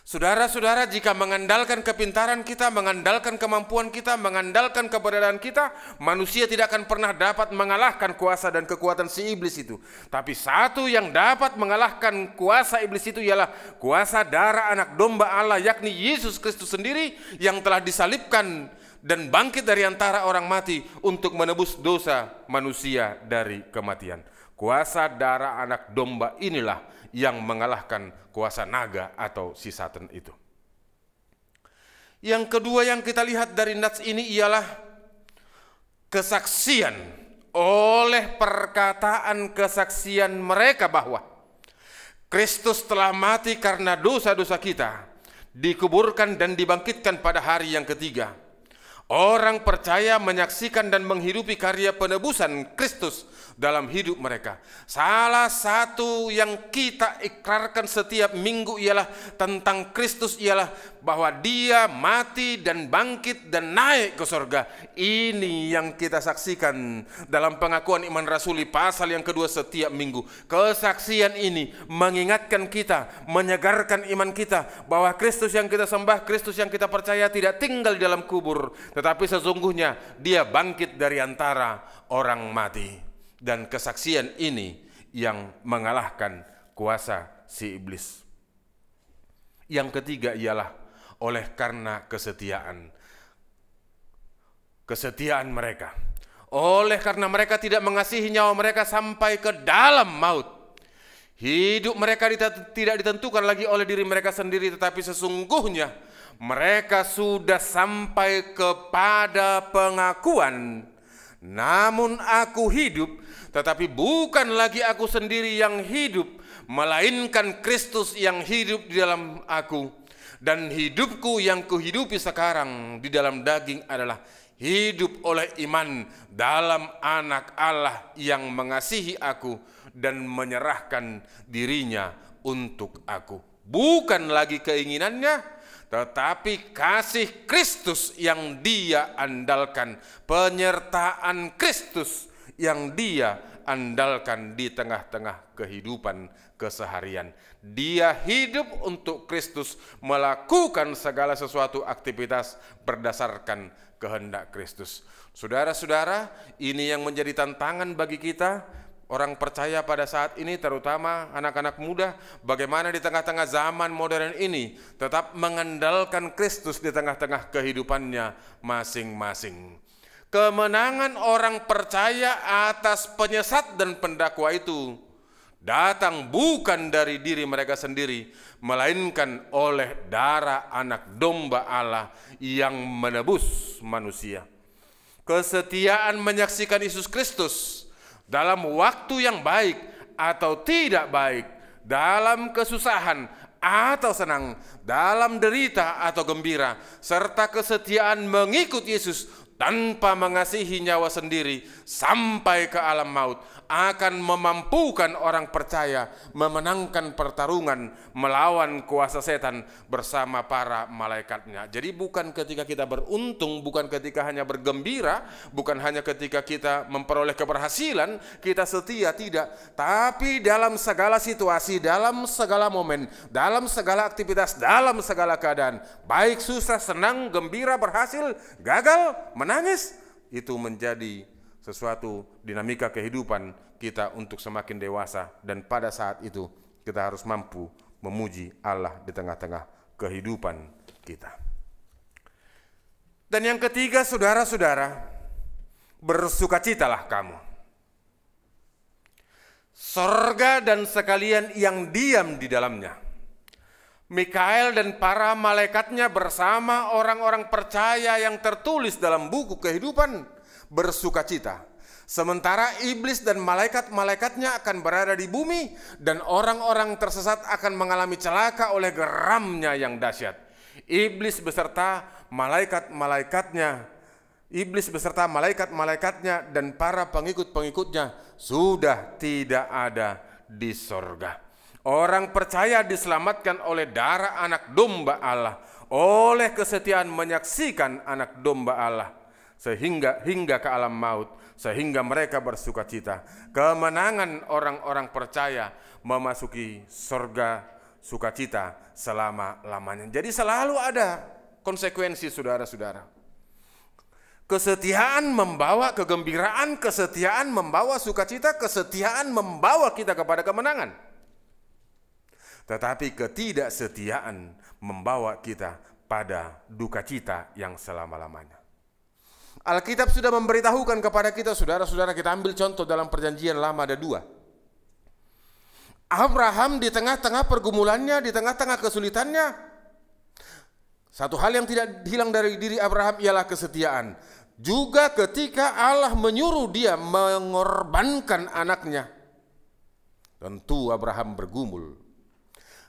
Saudara-saudara, jika mengandalkan kepintaran kita, mengandalkan kemampuan kita, mengandalkan keberadaan kita, manusia tidak akan pernah dapat mengalahkan kuasa dan kekuatan si iblis itu. Tapi satu yang dapat mengalahkan kuasa iblis itu ialah kuasa darah anak domba Allah, yakni Yesus Kristus sendiri yang telah disalibkan dan bangkit dari antara orang mati untuk menebus dosa manusia dari kematian. Kuasa darah anak domba inilah yang mengalahkan kuasa naga atau si Satan itu. Yang kedua yang kita lihat dari nats ini ialah kesaksian oleh perkataan kesaksian mereka bahwa Kristus telah mati karena dosa-dosa kita, dikuburkan dan dibangkitkan pada hari yang ketiga. Orang percaya menyaksikan dan menghidupi karya penebusan Kristus dalam hidup mereka. Salah satu yang kita ikrarkan setiap minggu ialah tentang Kristus, ialah bahwa dia mati dan bangkit dan naik ke surga. Ini yang kita saksikan dalam pengakuan iman rasuli pasal yang kedua setiap minggu. Kesaksian ini mengingatkan kita, menyegarkan iman kita bahwa Kristus yang kita sembah, Kristus yang kita percaya tidak tinggal di dalam kubur, tetapi sesungguhnya dia bangkit dari antara orang mati. Dan kesaksian ini yang mengalahkan kuasa si iblis. Yang ketiga ialah oleh karena kesetiaan mereka. Oleh karena mereka tidak mengasihi nyawa mereka sampai ke dalam maut. Hidup mereka tidak ditentukan lagi oleh diri mereka sendiri, tetapi sesungguhnya mereka sudah sampai kepada pengakuan, namun aku hidup, tetapi bukan lagi aku sendiri yang hidup, melainkan Kristus yang hidup di dalam aku. Dan hidupku yang kuhidupi sekarang di dalam daging adalah hidup oleh iman dalam anak Allah yang mengasihi aku dan menyerahkan dirinya untuk aku. Bukan lagi keinginannya, tetapi kasih Kristus yang dia andalkan, penyertaan Kristus yang dia andalkan di tengah-tengah kehidupan keseharian. Dia hidup untuk Kristus, melakukan segala sesuatu aktivitas berdasarkan kehendak Kristus. Saudara-saudara, ini yang menjadi tantangan bagi kita orang percaya pada saat ini, terutama anak-anak muda, bagaimana di tengah-tengah zaman modern ini tetap mengandalkan Kristus di tengah-tengah kehidupannya masing-masing. Kemenangan orang percaya atas penyesat dan pendakwa itu datang bukan dari diri mereka sendiri, melainkan oleh darah anak domba Allah yang menebus manusia. Kesetiaan menyaksikan Yesus Kristus dalam waktu yang baik atau tidak baik, dalam kesusahan atau senang, dalam derita atau gembira, serta kesetiaan mengikut Yesus tanpa mengasihi nyawa sendiri sampai ke alam maut akan memampukan orang percaya memenangkan pertarungan melawan kuasa setan bersama para malaikatnya. Jadi bukan ketika kita beruntung, bukan ketika hanya bergembira, bukan hanya ketika kita memperoleh keberhasilan, kita setia, tidak. Tapi dalam segala situasi, dalam segala momen, dalam segala aktivitas, dalam segala keadaan, baik susah, senang, gembira, berhasil, gagal, menangis, itu menjadi sesuatu dinamika kehidupan kita untuk semakin dewasa, dan pada saat itu kita harus mampu memuji Allah di tengah-tengah kehidupan kita. Dan yang ketiga, saudara-saudara, bersukacitalah kamu. Sorga dan sekalian yang diam di dalamnya. Mikael dan para malaikatnya bersama orang-orang percaya yang tertulis dalam buku kehidupan bersukacita. Sementara iblis dan malaikat-malaikatnya akan berada di bumi, dan orang-orang tersesat akan mengalami celaka oleh geramnya yang dahsyat. Iblis beserta malaikat-malaikatnya dan para pengikut-pengikutnya sudah tidak ada di sorga. Orang percaya diselamatkan oleh darah anak domba Allah, oleh kesetiaan menyaksikan anak domba Allah, sehingga hingga ke alam maut, sehingga mereka bersukacita. Kemenangan orang-orang percaya memasuki surga sukacita selama-lamanya. Jadi selalu ada konsekuensi, saudara-saudara. Kesetiaan membawa kegembiraan, kesetiaan membawa sukacita, kesetiaan membawa kita kepada kemenangan. Tetapi ketidaksetiaan membawa kita pada duka cita yang selama-lamanya. Alkitab sudah memberitahukan kepada kita, saudara-saudara, kita ambil contoh dalam Perjanjian Lama ada 2. Abraham di tengah-tengah pergumulannya, di tengah-tengah kesulitannya, satu hal yang tidak hilang dari diri Abraham ialah kesetiaan. Juga ketika Allah menyuruh dia mengorbankan anaknya, tentu Abraham bergumul.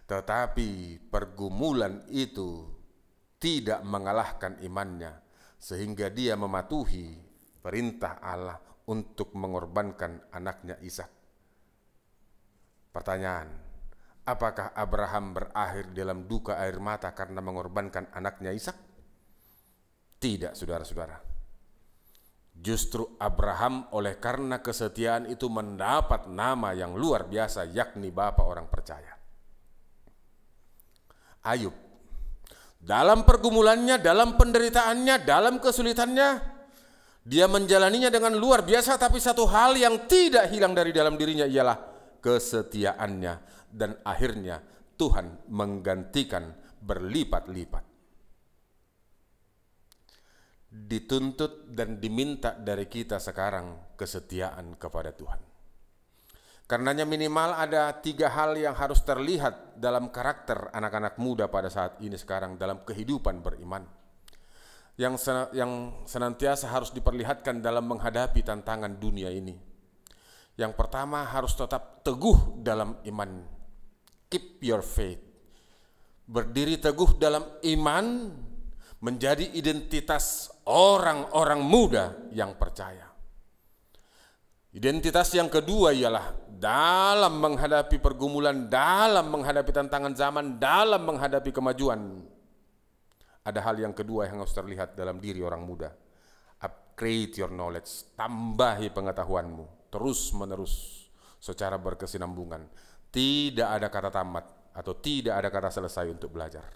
Tetapi pergumulan itu tidak mengalahkan imannya, sehingga dia mematuhi perintah Allah untuk mengorbankan anaknya Ishak. Pertanyaan, apakah Abraham berakhir dalam duka air mata karena mengorbankan anaknya Ishak? Tidak, saudara-saudara. Justru Abraham oleh karena kesetiaan itu mendapat nama yang luar biasa, yakni Bapa orang percaya. Ayub, dalam pergumulannya, dalam penderitaannya, dalam kesulitannya, dia menjalaninya dengan luar biasa, tapi satu hal yang tidak hilang dari dalam dirinya ialah kesetiaannya, dan akhirnya Tuhan menggantikan berlipat-lipat. Dituntut dan diminta dari kita sekarang kesetiaan kepada Tuhan. Karenanya minimal ada 3 hal yang harus terlihat dalam karakter anak-anak muda pada saat ini sekarang dalam kehidupan beriman, yang senantiasa harus diperlihatkan dalam menghadapi tantangan dunia ini. Yang pertama, harus tetap teguh dalam iman. Keep your faith. Berdiri teguh dalam iman menjadi identitas orang-orang muda yang percaya. Identitas yang kedua ialah dalam menghadapi pergumulan, dalam menghadapi tantangan zaman, dalam menghadapi kemajuan. Ada hal yang kedua yang harus terlihat dalam diri orang muda. Upgrade your knowledge, tambahi pengetahuanmu terus menerus secara berkesinambungan. Tidak ada kata tamat atau tidak ada kata selesai untuk belajar.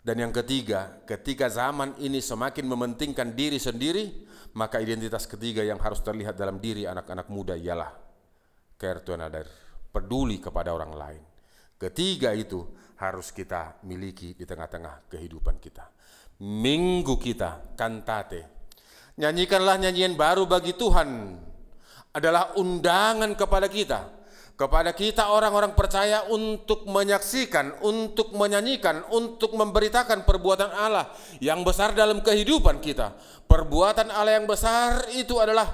Dan yang ketiga, ketika zaman ini semakin mementingkan diri sendiri, maka identitas ketiga yang harus terlihat dalam diri anak-anak muda ialah care to another, peduli kepada orang lain. Ketiga itu harus kita miliki di tengah-tengah kehidupan kita. Minggu kita, kantate. Nyanyikanlah nyanyian baru bagi Tuhan adalah undangan kepada kita orang-orang percaya untuk menyaksikan, untuk menyanyikan, untuk memberitakan perbuatan Allah yang besar dalam kehidupan kita. Perbuatan Allah yang besar itu adalah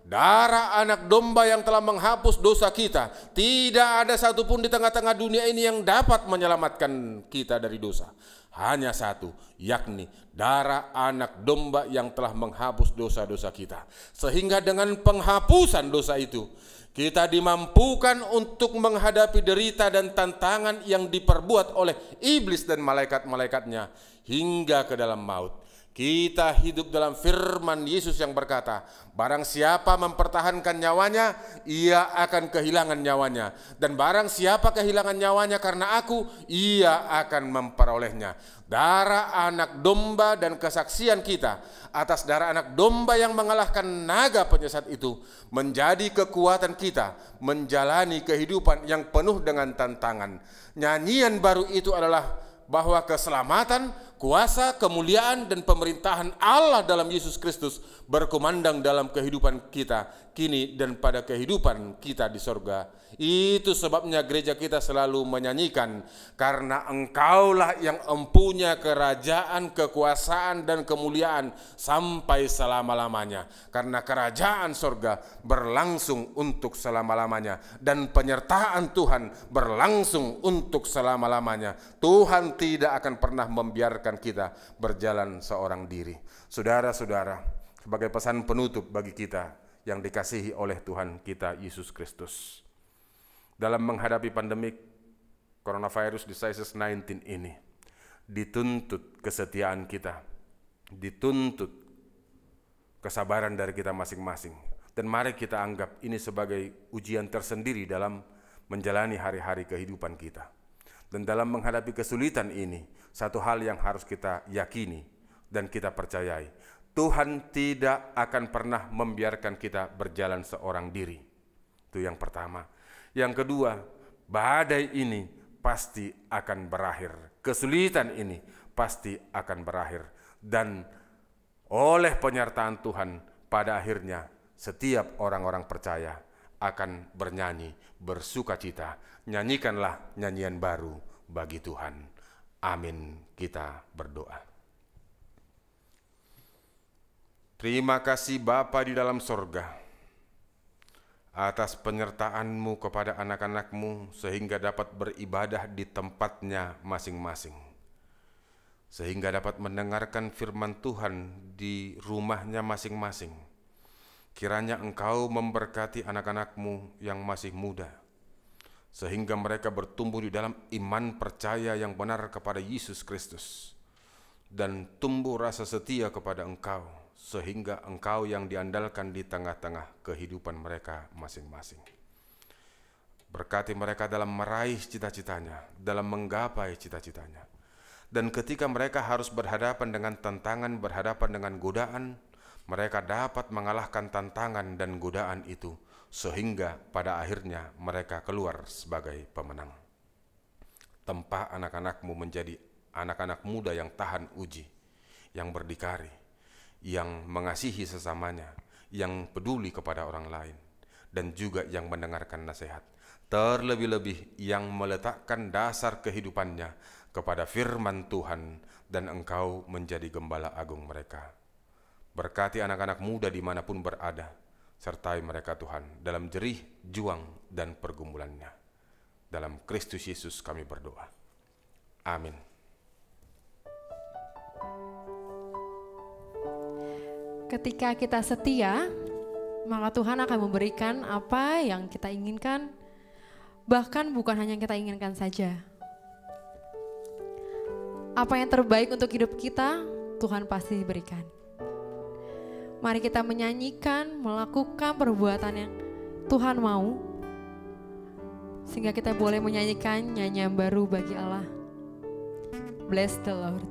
darah anak domba yang telah menghapus dosa kita. Tidak ada satupun di tengah-tengah dunia ini yang dapat menyelamatkan kita dari dosa. Hanya satu, yakni darah anak domba yang telah menghapus dosa-dosa kita. Sehingga dengan penghapusan dosa itu, kita dimampukan untuk menghadapi derita dan tantangan yang diperbuat oleh iblis dan malaikat-malaikatnya hingga ke dalam maut. Kita hidup dalam firman Yesus yang berkata, barang siapa mempertahankan nyawanya, ia akan kehilangan nyawanya. Dan barang siapa kehilangan nyawanya karena aku, ia akan memperolehnya. Darah anak domba dan kesaksian kita atas darah anak domba yang mengalahkan naga penyesat itu menjadi kekuatan kita menjalani kehidupan yang penuh dengan tantangan. Nyanyian baru itu adalah bahwa keselamatan, kuasa, kemuliaan, dan pemerintahan Allah dalam Yesus Kristus berkumandang dalam kehidupan kita kini dan pada kehidupan kita di sorga. Itu sebabnya gereja kita selalu menyanyikan, karena Engkaulah yang empunya kerajaan, kekuasaan, dan kemuliaan sampai selama-lamanya. Karena kerajaan sorga berlangsung untuk selama-lamanya, dan penyertaan Tuhan berlangsung untuk selama-lamanya. Tuhan tidak akan pernah membiarkan kita berjalan seorang diri. Saudara-saudara, sebagai pesan penutup bagi kita yang dikasihi oleh Tuhan kita Yesus Kristus, dalam menghadapi pandemik coronavirus disease 19 ini, dituntut kesetiaan kita, dituntut kesabaran dari kita masing-masing. Dan mari kita anggap ini sebagai ujian tersendiri dalam menjalani hari-hari kehidupan kita. Dan dalam menghadapi kesulitan ini, satu hal yang harus kita yakini dan kita percayai, Tuhan tidak akan pernah membiarkan kita berjalan seorang diri. Itu yang pertama. Yang kedua, badai ini pasti akan berakhir. Kesulitan ini pasti akan berakhir. Dan oleh penyertaan Tuhan, pada akhirnya setiap orang-orang percaya akan bernyanyi, bersukacita. Nyanyikanlah nyanyian baru bagi Tuhan. Amin. Kita berdoa. Terima kasih Bapa di dalam sorga, atas penyertaan-Mu kepada anak-anak-Mu sehingga dapat beribadah di tempatnya masing-masing, sehingga dapat mendengarkan firman Tuhan di rumahnya masing-masing. Kiranya Engkau memberkati anak-anak-Mu yang masih muda, sehingga mereka bertumbuh di dalam iman percaya yang benar kepada Yesus Kristus, dan tumbuh rasa setia kepada Engkau, sehingga Engkau yang diandalkan di tengah-tengah kehidupan mereka masing-masing. Berkati mereka dalam meraih cita-citanya, dalam menggapai cita-citanya. Dan ketika mereka harus berhadapan dengan tantangan, berhadapan dengan godaan, mereka dapat mengalahkan tantangan dan godaan itu, sehingga pada akhirnya mereka keluar sebagai pemenang. Tempah anak-anak-Mu menjadi anak-anak muda yang tahan uji, yang berdikari, yang mengasihi sesamanya, yang peduli kepada orang lain, dan juga yang mendengarkan nasihat. Terlebih-lebih yang meletakkan dasar kehidupannya kepada firman Tuhan, dan Engkau menjadi gembala agung mereka. Berkati anak-anak muda dimanapun berada, sertai mereka Tuhan dalam jerih, juang, dan pergumulannya. Dalam Kristus Yesus kami berdoa. Amin. Ketika kita setia, maka Tuhan akan memberikan apa yang kita inginkan, bahkan bukan hanya yang kita inginkan saja. Apa yang terbaik untuk hidup kita, Tuhan pasti berikan. Mari kita menyanyikan, melakukan perbuatan yang Tuhan mau, sehingga kita boleh menyanyikan nyanyian baru bagi Allah. Bless the Lord.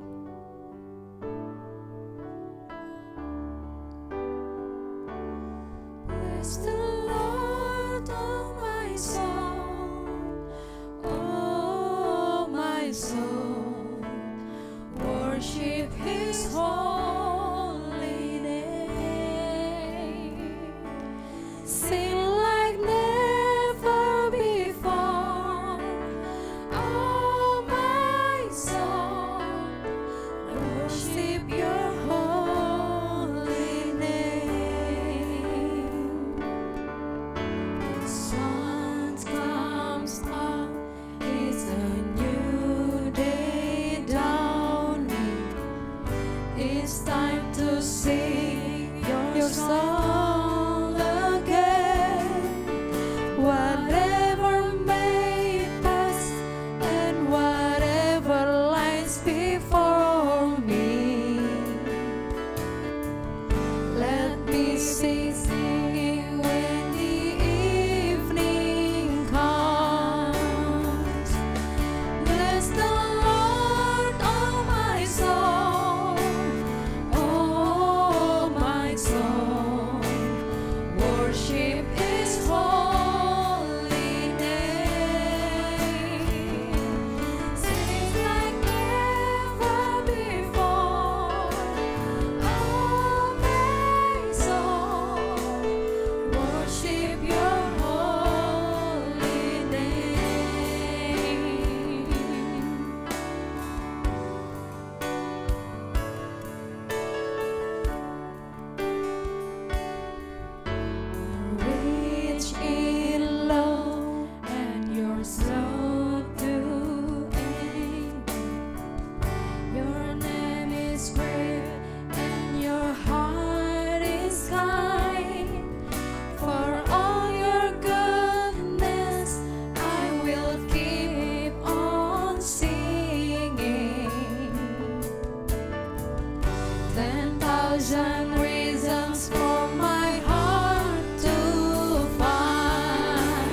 Bless the Lord, oh my soul, oh my soul, worship His holy name. Sing like never before, oh my soul, worship Your holy name. The sun comes up, it's a new day dawning. It's time to sing Your song again. Whatever may pass and whatever lies before me, let me sing singing when the evening comes. Bless the Lord, oh my soul, oh my soul, worship His holy name. Sing like never before, oh my soul, worship Your holy name. Rich in love and You're slow to anger. Your name is great and Your heart is kind. For all Your goodness, I will keep on singing. 10,000 reasons for my heart to find.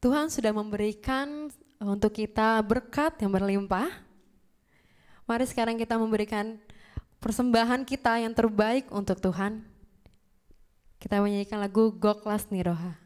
Tuhan sudah memberikan untuk kita berkat yang berlimpah. Mari sekarang kita memberikan persembahan kita yang terbaik untuk Tuhan. Kita menyanyikan lagu Goklas Niroha.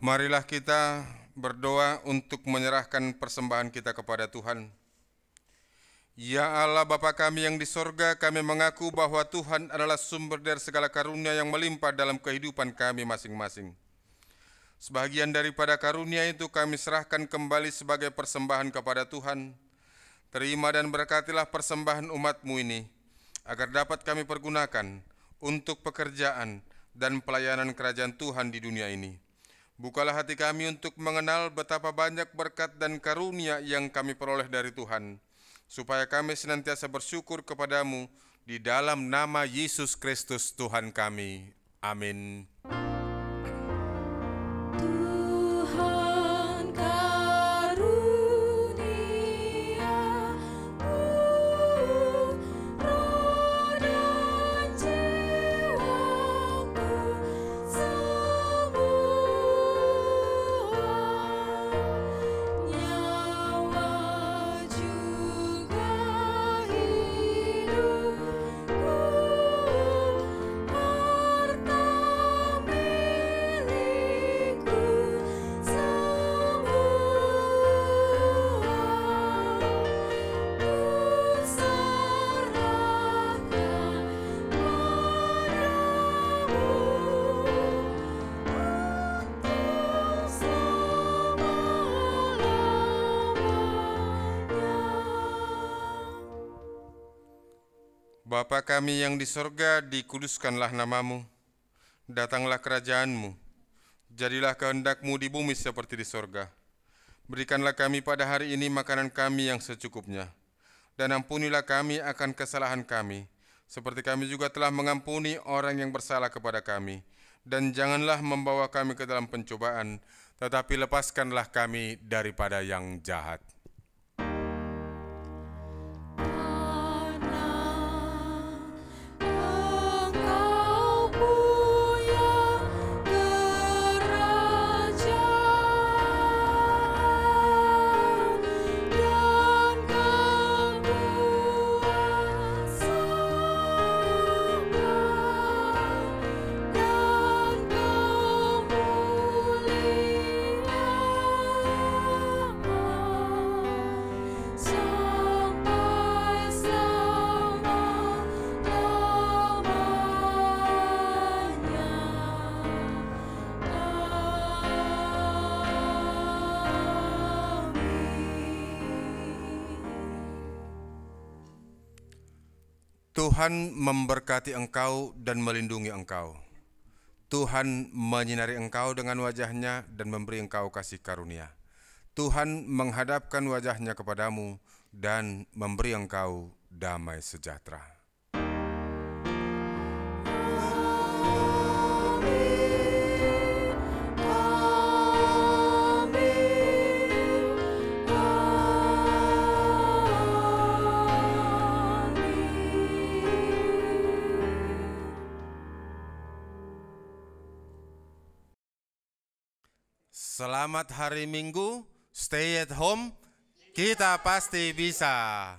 Marilah kita berdoa untuk menyerahkan persembahan kita kepada Tuhan. Ya Allah Bapa kami yang di sorga, kami mengaku bahwa Tuhan adalah sumber dari segala karunia yang melimpah dalam kehidupan kami masing-masing. Sebagian daripada karunia itu kami serahkan kembali sebagai persembahan kepada Tuhan. Terima dan berkatilah persembahan umat-Mu ini, agar dapat kami pergunakan untuk pekerjaan dan pelayanan kerajaan Tuhan di dunia ini. Bukalah hati kami untuk mengenal betapa banyak berkat dan karunia yang kami peroleh dari Tuhan, supaya kami senantiasa bersyukur kepadamu di dalam nama Yesus Kristus Tuhan kami. Amin. Bapa kami yang di sorga, dikuduskanlah namamu, datanglah kerajaanmu, jadilah kehendak-Mu di bumi seperti di sorga. Berikanlah kami pada hari ini makanan kami yang secukupnya, dan ampunilah kami akan kesalahan kami, seperti kami juga telah mengampuni orang yang bersalah kepada kami. Dan janganlah membawa kami ke dalam pencobaan, tetapi lepaskanlah kami daripada yang jahat. Tuhan memberkati engkau dan melindungi engkau. Tuhan menyinari engkau dengan wajah-Nya dan memberi engkau kasih karunia. Tuhan menghadapkan wajah-Nya kepadamu dan memberi engkau damai sejahtera. Selamat hari Minggu, stay at home, kita pasti bisa.